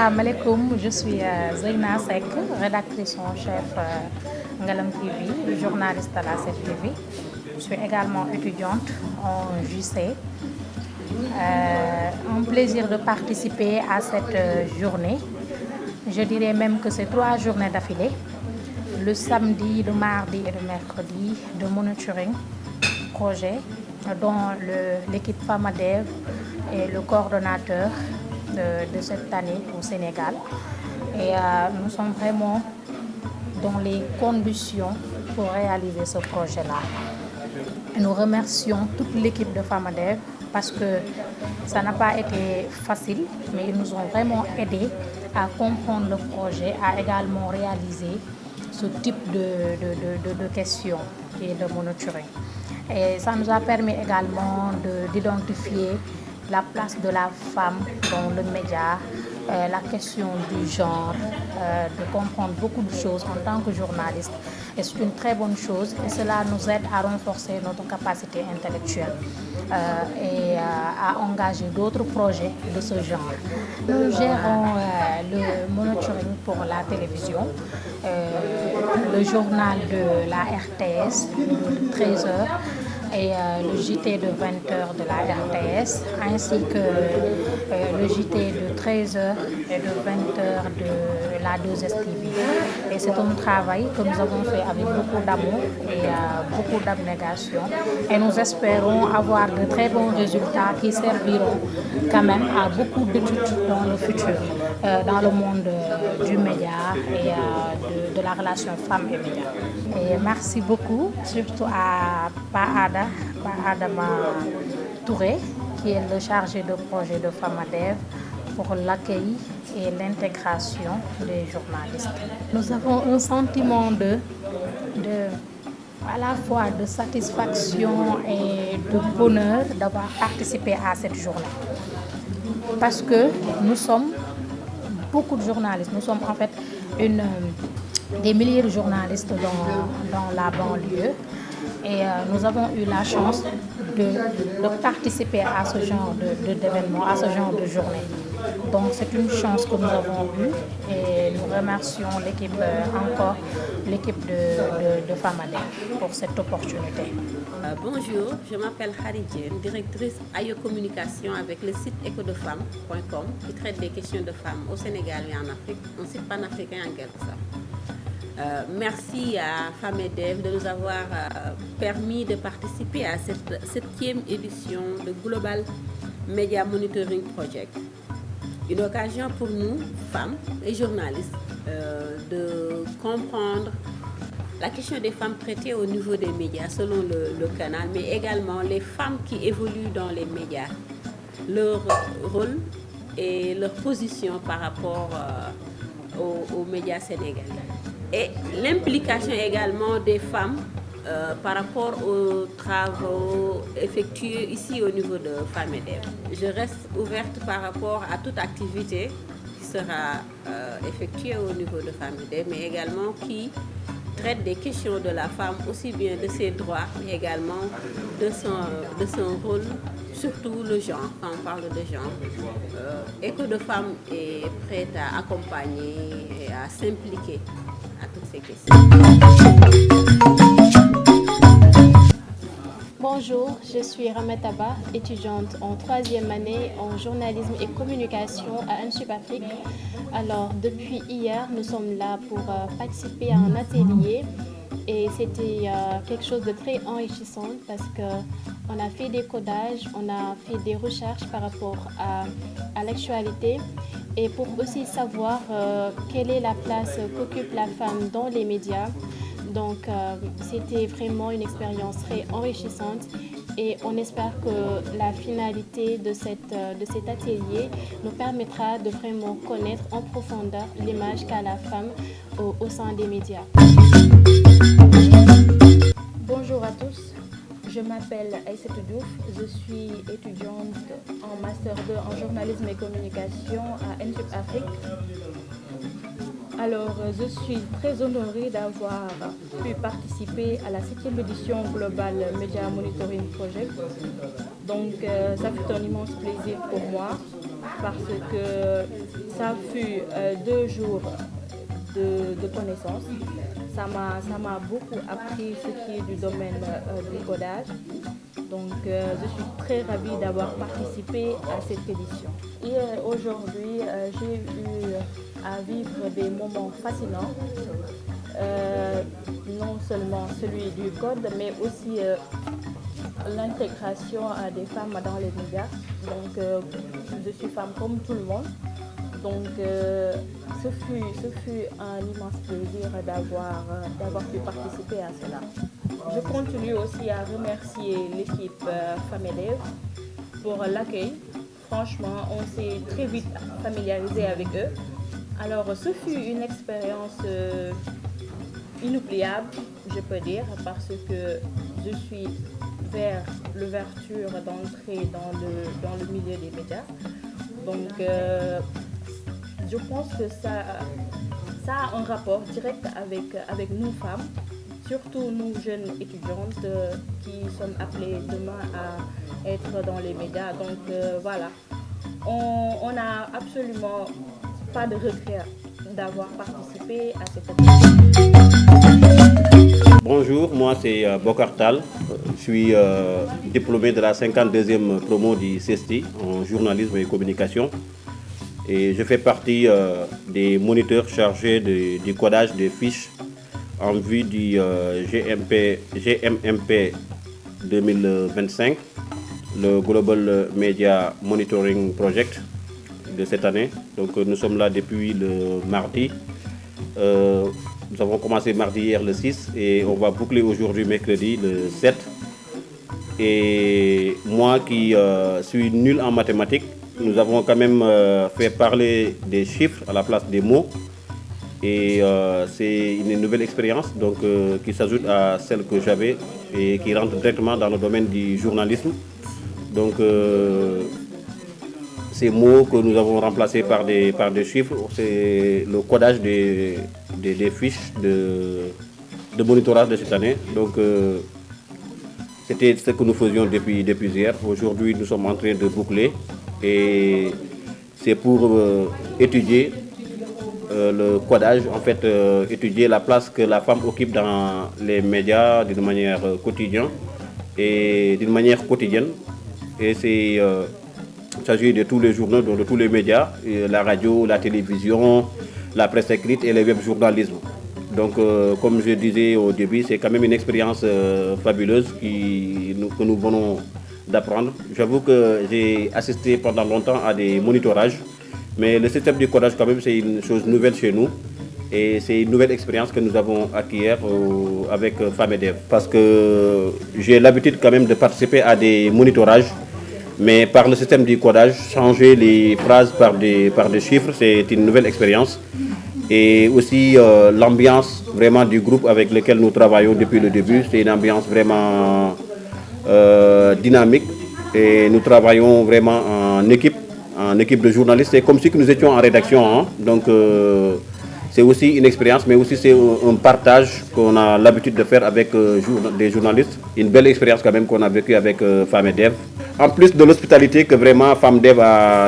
Salam alaikum, je suis Zeyna Sek, rédactrice en chef Ngalam TV, journaliste à la 7TV. Je suis également étudiante en JC. Un plaisir de participer à cette journée. Je dirais même que c'est 3 journées d'affilée. Le samedi, le mardi et le mercredi de monitoring projet dont l'équipe FAMADEV est le coordonnateur de cette année au Sénégal. Et nous sommes vraiment dans les conditions pour réaliser ce projet-là. Nous remercions toute l'équipe de FAMADEV parce que ça n'a pas été facile, mais ils nous ont vraiment aidés à comprendre le projet, à également réaliser ce type de questions qui est de monitoring. Et ça nous a permis également d'identifier la place de la femme dans le média, la question du genre, de comprendre beaucoup de choses en tant que journaliste. Et c'est une très bonne chose et cela nous aide à renforcer notre capacité intellectuelle et à engager d'autres projets de ce genre. Nous gérons le monitoring pour la télévision, le journal de la RTS de 13h et le JT de 20h de la RTS, ainsi que le JT de 13h et de 20h de la 2STV. Et c'est un travail que nous avons fait avec beaucoup d'amour et beaucoup d'abnégation. Et nous espérons avoir de très bons résultats qui serviront quand même à beaucoup d'études dans le futur, dans le monde du média et de la relation femmes et médias. Et merci beaucoup, surtout à Adama Touré, qui est le chargé de projet de FAMADEV, pour l'accueil et l'intégration des journalistes. Nous avons un sentiment à la fois de satisfaction et de bonheur d'avoir participé à cette journée. Parce que nous sommes beaucoup de journalistes, nous sommes en fait des milliers de journalistes dans la banlieue. Et nous avons eu la chance de participer à ce genre d'événement, à ce genre de journée. Donc c'est une chance que nous avons eue et nous remercions l'équipe de FAMADEV pour cette opportunité. Bonjour, je m'appelle Haridjen, directrice AIO Communication avec le site ecodefemmes.com qui traite des questions de femmes au Sénégal et en Afrique, un site panafricain en quelque sorte. Merci à FAMADEV de nous avoir permis de participer à cette 7e édition de Global Media Monitoring Project. Une occasion pour nous, femmes et journalistes, de comprendre la question des femmes traitées au niveau des médias selon le canal, mais également les femmes qui évoluent dans les médias, leur rôle et leur position par rapport aux médias sénégalais. Et l'implication également des femmes par rapport aux travaux effectués ici au niveau de FAMADEV. Je reste ouverte par rapport à toute activité qui sera effectuée au niveau de FAMADEV, mais également qui traite des questions de la femme, aussi bien de ses droits, mais également de son rôle, surtout le genre, quand on parle de genre. Ecodefemmes est prête à accompagner et à s'impliquer à toutes ces questions. Bonjour, je suis Ramataba, étudiante en 3e année en journalisme et communication à ANSUP Afrique. Alors, depuis hier, nous sommes là pour participer à un atelier et c'était quelque chose de très enrichissant parce qu'on a fait des codages, on a fait des recherches par rapport à l'actualité et pour aussi savoir quelle est la place qu'occupe la femme dans les médias. Donc, c'était vraiment une expérience très enrichissante et on espère que la finalité de cet atelier nous permettra de vraiment connaître en profondeur l'image qu'a la femme au sein des médias. Bonjour à tous, je m'appelle Aïssatou Diouf, je suis étudiante en Master 2 en journalisme et communication à ANSUP Afrique. Alors, je suis très honorée d'avoir pu participer à la 7e édition Global Media Monitoring Project. Donc, ça fait un immense plaisir pour moi parce que ça fut 2 jours de connaissances. Ça m'a beaucoup appris ce qui est du domaine du codage. Donc je suis très ravie d'avoir participé à cette édition. Et aujourd'hui, j'ai eu à vivre des moments fascinants. Non seulement celui du code, mais aussi l'intégration des femmes dans les médias. Donc je suis femme comme tout le monde. Donc ce fut un immense plaisir d'avoir pu participer à cela. Je continue aussi à remercier l'équipe FAMEDEV pour l'accueil. Franchement, on s'est très vite familiarisé avec eux. Alors ce fut une expérience inoubliable, je peux dire, parce que je suis vers l'ouverture d'entrer dans le milieu des médias. Donc je pense que ça a un rapport direct avec nous femmes, surtout nous jeunes étudiantes qui sommes appelées demain à être dans les médias. Donc voilà, on n'a absolument pas de regret d'avoir participé à cette émission. Bonjour, moi c'est Bokar Tal. Je suis diplômé de la 52e promo du CESTI en journalisme et communication. Et je fais partie des moniteurs chargés du codage des fiches en vue du GMMP 2025, le Global Media Monitoring Project de cette année. Donc nous sommes là depuis le mardi. Nous avons commencé mardi hier le 6 et on va boucler aujourd'hui mercredi le 7. Et moi qui suis nul en mathématiques, nous avons quand même fait parler des chiffres à la place des mots. Et c'est une nouvelle expérience donc, qui s'ajoute à celle que j'avais et qui rentre directement dans le domaine du journalisme. Donc ces mots que nous avons remplacés par des chiffres, c'est le codage des fiches de monitorage de cette année. Donc c'était ce que nous faisions depuis hier. Aujourd'hui, nous sommes en train de boucler et c'est pour étudier le codage, en fait, étudier la place que la femme occupe dans les médias d'une manière quotidienne. Et c'est il s'agit de tous les journaux, de tous les médias, la radio, la télévision, la presse écrite et le web-journalisme. Donc, comme je disais au début, c'est quand même une expérience fabuleuse que nous venons d'apprendre. J'avoue que j'ai assisté pendant longtemps à des monitorages, mais le système du codage, quand même, c'est une chose nouvelle chez nous. Et c'est une nouvelle expérience que nous avons acquis avec FAMEDEV. Parce que j'ai l'habitude quand même de participer à des monitorages. Mais par le système du codage, changer les phrases par des chiffres, c'est une nouvelle expérience. Et aussi l'ambiance vraiment du groupe avec lequel nous travaillons depuis le début, c'est une ambiance vraiment dynamique. Et nous travaillons vraiment en équipe de journalistes. C'est comme si nous étions en rédaction. Hein. Donc c'est aussi une expérience, mais aussi c'est un partage qu'on a l'habitude de faire avec des journalistes. Une belle expérience quand même qu'on a vécue avec FAMEDEV. En plus de l'hospitalité que vraiment FAMEDEV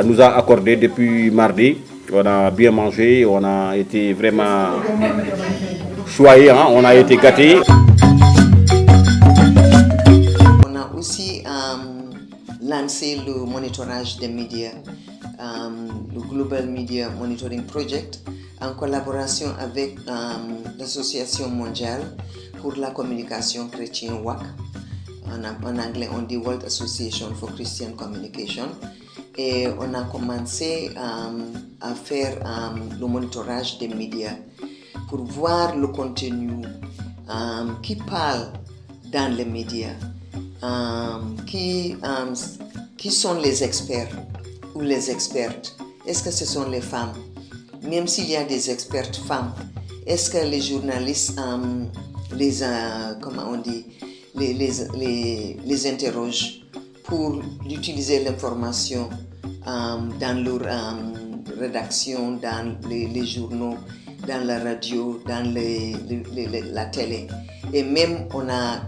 nous a accordé depuis mardi, on a bien mangé, on a été vraiment choyés, hein, on a été gâtés. On a aussi lancé le monitorage des médias, le Global Media Monitoring Project, en collaboration avec l'Association mondiale pour la communication chrétienne WAC. En anglais, on dit World Association for Christian Communication. Et on a commencé à faire le monitorage des médias pour voir le contenu qui parle dans les médias, qui sont les experts ou les expertes. Est-ce que ce sont les femmes? Même s'il y a des expertes femmes, est-ce que les journalistes les interrogent pour utiliser l'information dans leur rédaction, dans les journaux, dans la radio, dans la télé. Et même on a,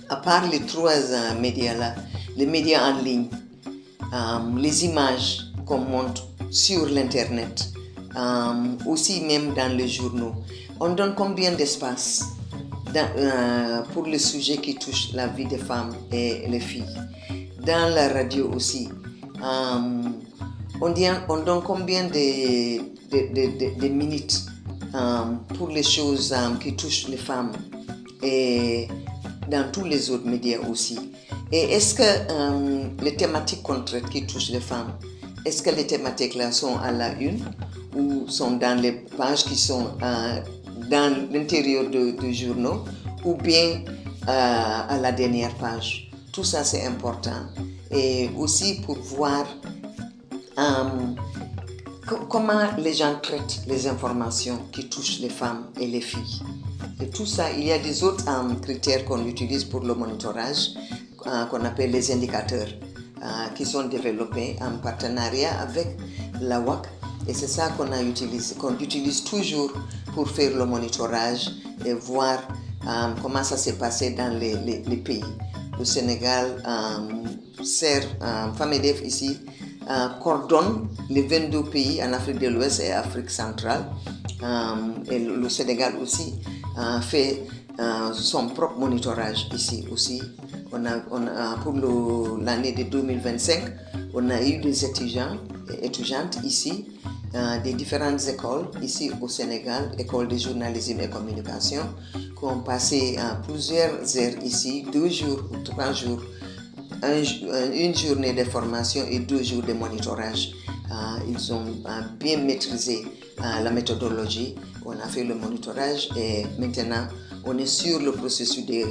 à part les 3 médias là, les médias en ligne, les images qu'on montre sur l'Internet, aussi même dans les journaux. On donne combien d'espace pour les sujets qui touchent la vie des femmes et les filles? Dans la radio aussi, on donne combien de minutes pour les choses qui touchent les femmes et dans tous les autres médias aussi? Et est-ce que les thématiques concrètes qui touchent les femmes, est-ce que les thématiques là sont à la une ou sont dans les pages qui sont dans l'intérieur de journaux ou bien à la dernière page? Tout ça c'est important. Et aussi pour voir comment les gens traitent les informations qui touchent les femmes et les filles. Et tout ça, il y a des autres critères qu'on utilise pour le monitorage, qu'on appelle les indicateurs, qui sont développés en partenariat avec la WAC. Et c'est ça qu'on utilise toujours pour faire le monitorage et voir comment ça s'est passé dans les pays. Le Sénégal FAMEDEF ici coordonne les 22 pays en Afrique de l'Ouest et Afrique centrale. Et le Sénégal aussi fait son propre monitorage ici aussi. Pour l'année de 2025, on a eu des étudiants et étudiantes ici des différentes écoles ici au Sénégal, école de journalisme et communication, qui ont passé plusieurs heures ici, 2 jours ou 3 jours, une journée de formation et 2 jours de monitorage. Ils ont bien maîtrisé la méthodologie. On a fait le monitorage et maintenant on est sur le processus de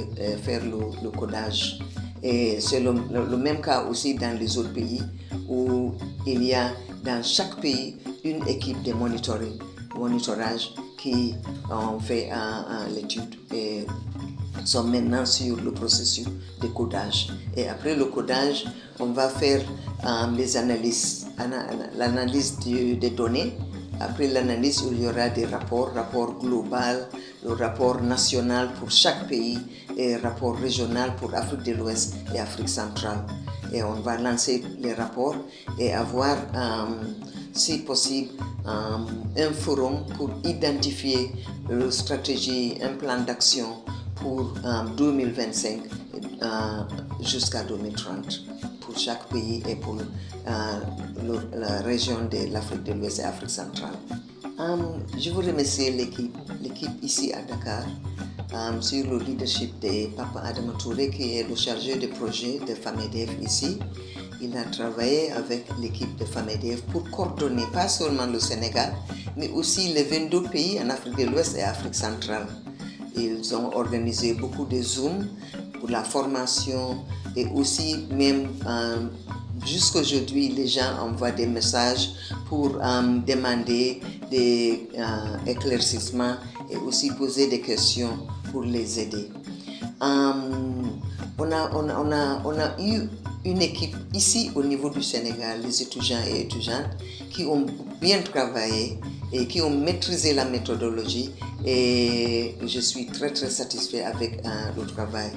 faire le codage. Et c'est le même cas aussi dans les autres pays où il y a dans chaque pays une équipe de monitorage qui ont fait l'étude et sont maintenant sur le processus de codage. Et après le codage, on va faire les analyses, l'analyse des données. Après l'analyse, il y aura des rapport global, le rapport national pour chaque pays et rapport régional pour Afrique de l'Ouest et Afrique centrale. Et on va lancer les rapports et avoir, si possible, un forum pour identifier une stratégie, un plan d'action pour 2025 jusqu'à 2030 pour chaque pays et pour la région de l'Afrique de l'Ouest et l'Afrique centrale. Je vous remercie l'équipe ici à Dakar sur le leadership de Papa Adama Touré qui est le chargé de projet de FAMEDEF ici. Il a travaillé avec l'équipe de FAMEDEF pour coordonner pas seulement le Sénégal, mais aussi les 22 pays en Afrique de l'Ouest et Afrique centrale. Ils ont organisé beaucoup de Zooms pour la formation et aussi même jusqu'à aujourd'hui, les gens envoient des messages pour demander des éclaircissements et aussi poser des questions pour les aider. On a eu une équipe ici au niveau du Sénégal, les étudiants et étudiantes qui ont bien travaillé et qui ont maîtrisé la méthodologie et je suis très très satisfait avec le travail.